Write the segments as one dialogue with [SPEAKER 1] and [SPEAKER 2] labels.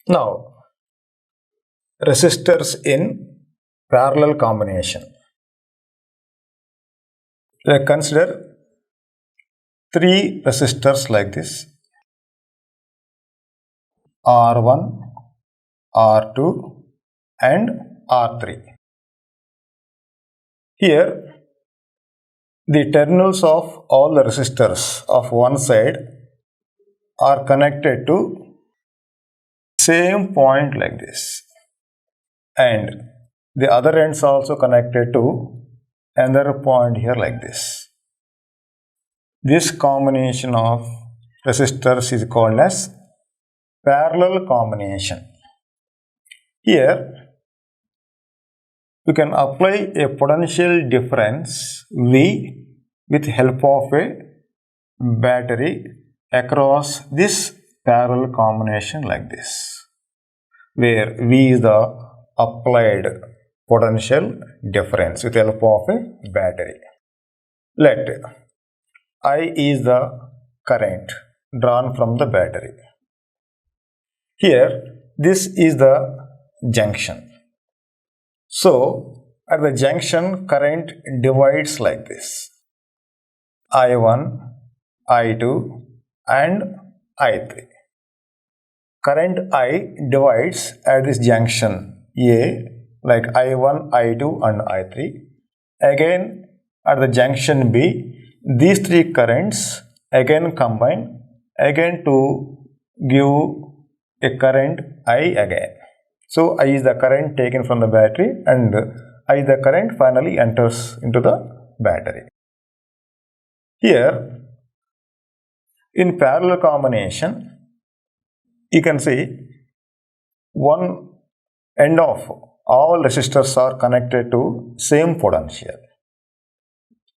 [SPEAKER 1] Now, resistors in parallel combination. Let's consider three resistors like this: R1, R2 and R3. Here, the terminals of all the resistors of one side are connected to same point like this, and the other ends are also connected to another point here like this. This combination of resistors is called as parallel combination. Here, you can apply a potential difference V with help of a battery across this parallel combination like this, where V is the applied potential difference with help of a battery. Let I is the current drawn from the battery. Here, this is the junction. So, at the junction, current divides like this: I1, I2 and I3. Current I divides at this junction A like I1, I2 and I3. Again, at the junction B, these three currents again combine again to give a current I again. So, I is the current taken from the battery and I the current finally enters into the battery. Here, in parallel combination, you can see one end of all resistors are connected to same potential.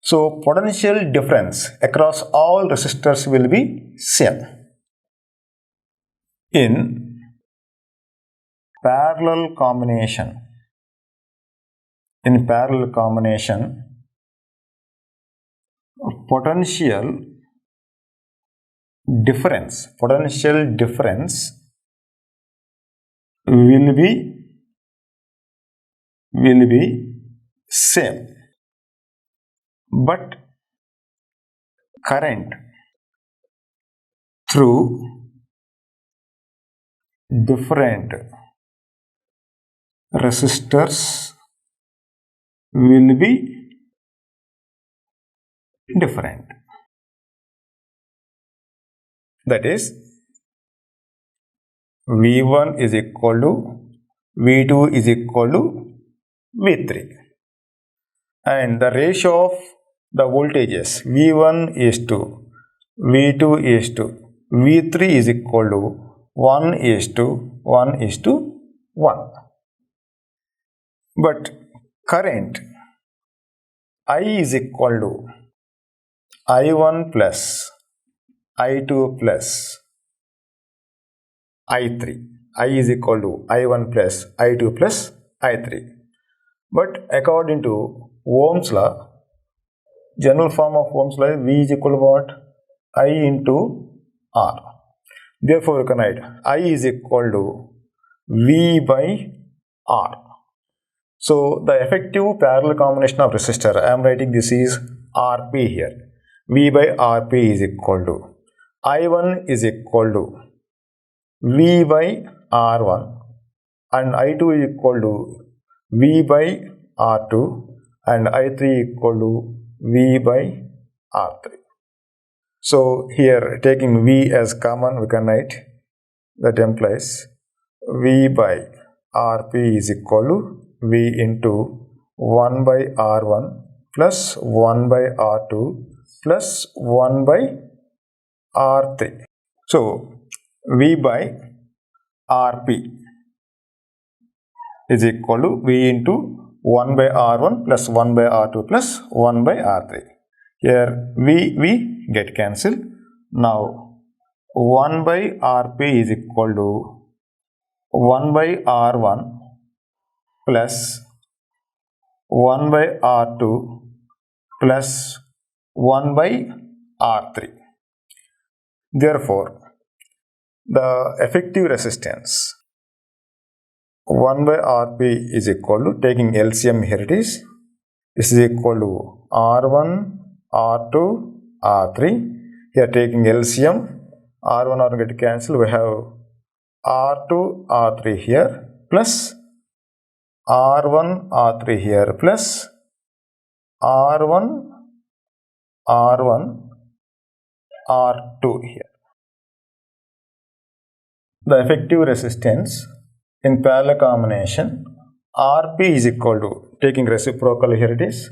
[SPEAKER 1] So, potential difference across all resistors will be same. In parallel combination, potential difference will be same, but current through different resistors will be different. That is, V1 is equal to V2 is equal to V3. And the ratio of the voltages V1 is to V2 is to V3 is equal to 1 is to 1 is to 1. But current I is equal to I1 plus I2 plus I3. I is equal to I1 plus I2 plus I3. But according to Ohm's law, general form of Ohm's law, V is equal to what? I into R. Therefore, you can write I is equal to V by R. So, the effective parallel combination of resistor, I am writing this is Rp here. V by Rp is equal to I1 is equal to V by R1 and I2 is equal to V by R2 and I3 equal to V by R3. So, here taking V as common, we can write that implies V by Rp is equal to V into 1 by R1 plus 1 by R2 plus 1 by R3. So, V by Rp is equal to V into 1 by R1 plus 1 by R2 plus 1 by R3. Here V get cancelled. Now 1 by Rp is equal to 1 by R1 plus 1 by R2 plus 1 by R3. Therefore, the effective resistance 1 by Rp is equal to, taking LCM here it is, this is equal to R1, R2, R3. Here taking LCM, R1, R1 get cancelled, we have R2, R3 here, plus R1, R3 here, plus R1, R1, R2 here. The effective resistance in parallel combination, Rp is equal to, taking reciprocal here it is,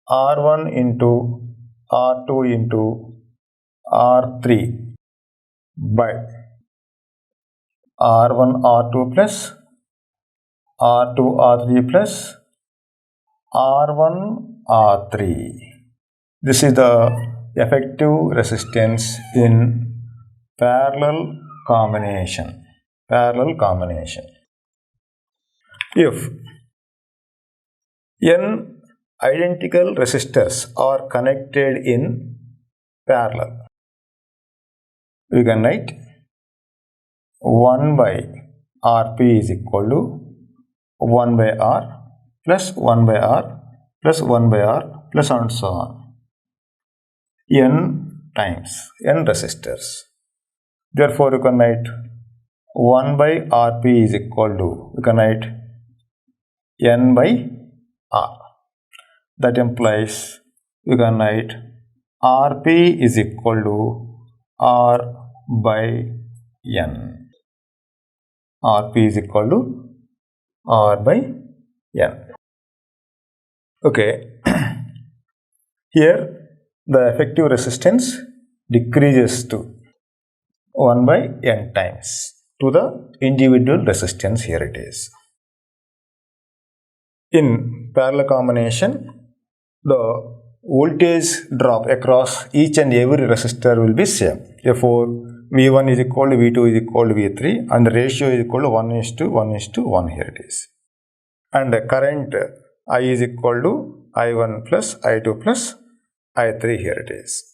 [SPEAKER 1] R1 into R2 into R3 by R1 R2 plus R2 R3 plus R1 R3. This is the effective resistance in parallel combination. Parallel combination. If n identical resistors are connected in parallel, we can write 1 by Rp is equal to 1 by R plus 1 by R plus 1 by R plus and so on. N times n resistors. Therefore, you can write 1 by Rp is equal to, you can write n by R. That implies you can write Rp is equal to R by n. Rp is equal to R by n. Okay. Here the effective resistance decreases to 1 by n times to the individual resistance. Here it is. In parallel combination, the voltage drop across each and every resistor will be same. Therefore, V1 is equal to V2 is equal to V3 and the ratio is equal to 1:1:1 here it is. And the current I is equal to I1 plus I2 plus I3 here it is.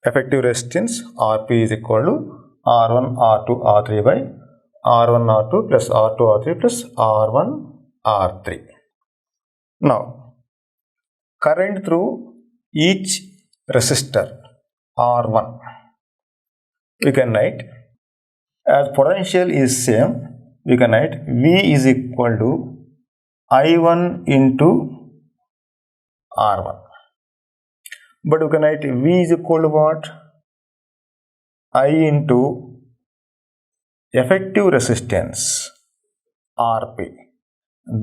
[SPEAKER 1] Effective resistance Rp is equal to R1 R2 R3 by R1 R2 plus R2 R3 plus R1 R3. Now, current through each resistor R1, we can write, as potential is same, we can write V is equal to I1 into R1. But you can write V is equal to what? I into effective resistance Rp.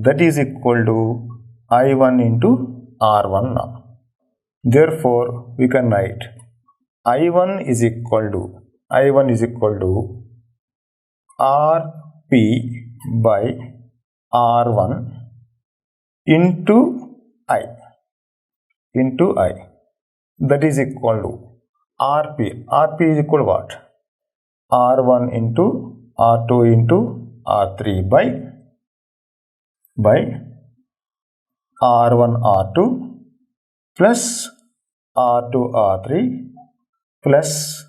[SPEAKER 1] That is equal to I1 into R1 now. Therefore, we can write I1 is equal to Rp by R1 into I. That is equal to Rp. Rp is equal to what? R1 into R2 into R3 by R1 R2 plus R2 R3 plus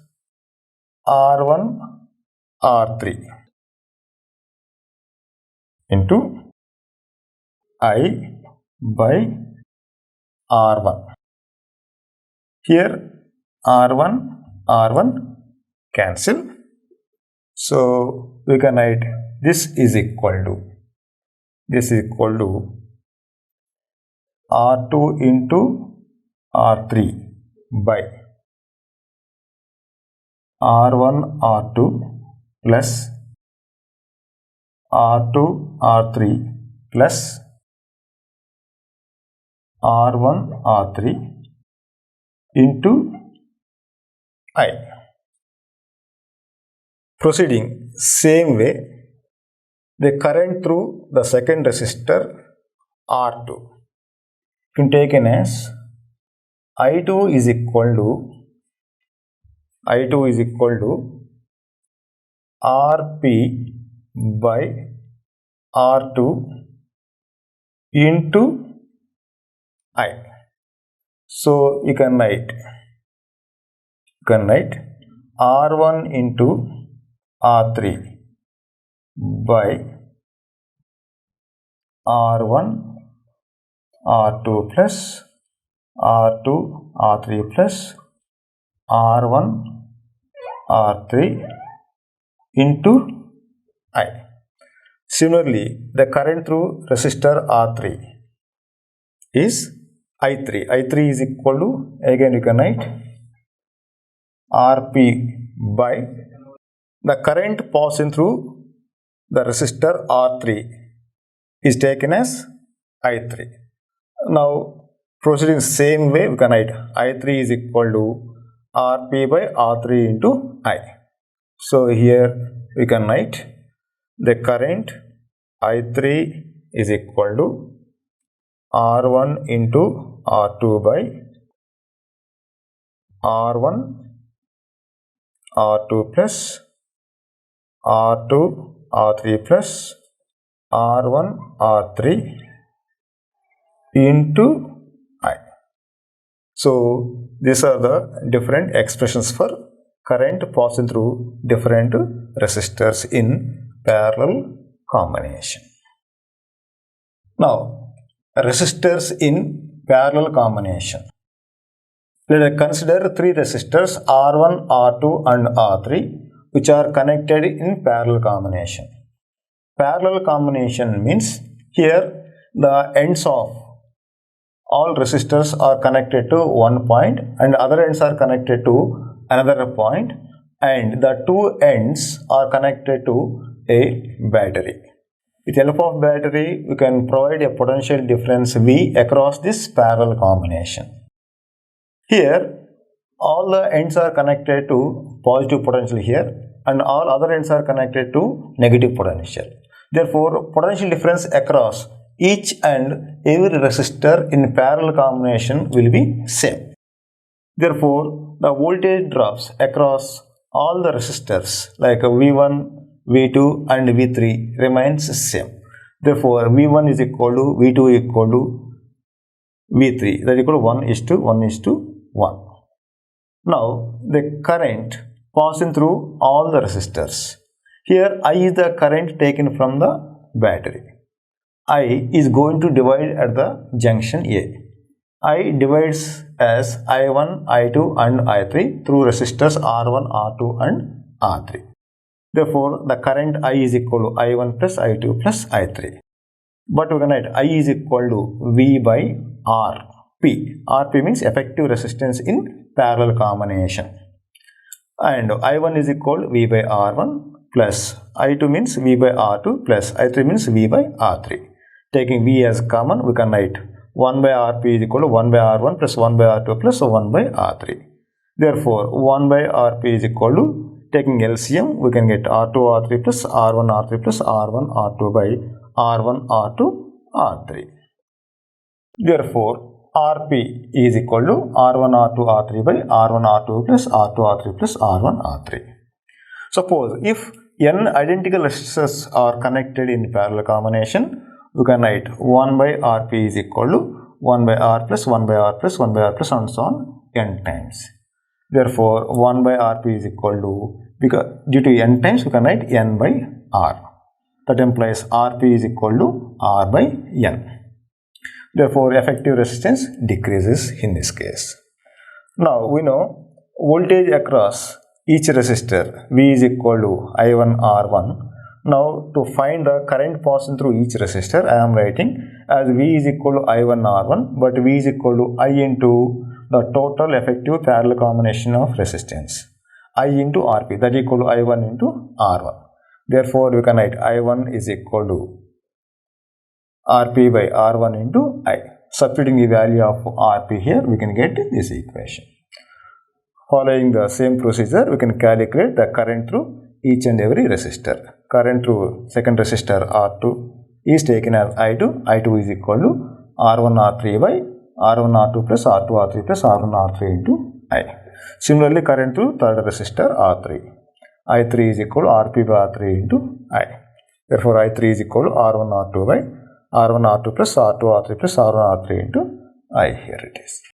[SPEAKER 1] R1 R3 into I by R1. Here R1 cancel. So we can write this is equal to R2 into R3 by R1 R2 plus R2 R3 plus R1 R3 into I. Proceeding same way, the current through the second resistor R2 can be taken as I2 is equal to Rp by R2 into I. So you can write R1 into R3 by R1 R2 plus R2 R3 plus R1 R3 into I. Similarly, the current through resistor R3 is I3. I3 is equal to, again you can write Rp by the current passing through the resistor R3 is taken as I3. Now proceeding same way, we can write I3 is equal to Rp by R3 into I. So here we can write the current I3 is equal to R1 into R2 by R1 R2 plus R2 R3 plus R1 R3 into I. So these are the different expressions for current passing through different resistors in parallel combination. Now, resistors in parallel combination. Let us consider three resistors R1, R2 and R3 which are connected in parallel combination. Parallel combination means here the ends of all resistors are connected to one point and other ends are connected to another point, and the two ends are connected to a battery. With the help of battery, we can provide a potential difference V across this parallel combination. Here, all the ends are connected to positive potential here and all other ends are connected to negative potential. Therefore, potential difference across each and every resistor in parallel combination will be same. Therefore, the voltage drops across all the resistors like V1, V2 and V3 remains same. Therefore, V1 is equal to V2 equal to V3, that is equal to 1:1:1. Now, the current passing through all the resistors. Here, I is the current taken from the battery. I is going to divide at the junction A. I divides as I1, I2 and I3 through resistors R1, R2 and R3. Therefore, the current I is equal to I1 plus I2 plus I3. But we can write I is equal to V by Rp. Rp means effective resistance in parallel combination. And I1 is equal to V by R1 plus I2 means V by R2 plus I3 means V by R3. Taking V as common, we can write 1 by Rp is equal to 1 by R1 plus 1 by R2 plus 1 by R3. Therefore, 1 by Rp is equal to, taking LCM, we can get R2 R3 plus R1 R3 plus R1 R2 by R1 R2 R3. Therefore, Rp is equal to R1 R2 R3 by R1 R2 plus R2 R3 plus R1 R3. Suppose if n identical resistors are connected in parallel combination, we can write 1 by Rp is equal to 1 by R plus 1 by R plus 1 by R plus and so on n times. Therefore, 1 by Rp is equal to, because due to n times we can write n by R. That implies Rp is equal to R by n. Therefore, effective resistance decreases in this case. Now, we know voltage across each resistor V is equal to I1 R1. Now, to find the current passing through each resistor, I am writing as V is equal to I1 R1, but V is equal to I into the total effective parallel combination of resistance. I into Rp, that is equal to I1 into R1. Therefore, we can write I1 is equal to Rp by R1 into I. Substituting the value of Rp here, we can get this equation. Following the same procedure, we can calculate the current through each and every resistor. Current through second resistor R2 is taken as I2. I2 is equal to R1 R3 by R1 R2 plus R2 R3 plus R1 R3 into I. Similarly, current through third resistor R3. I3 is equal to Rp by R3 into I. Therefore, I3 is equal to R1 R2 by R1 R2 plus R2 R3 plus R1 R3 into I. Here it is.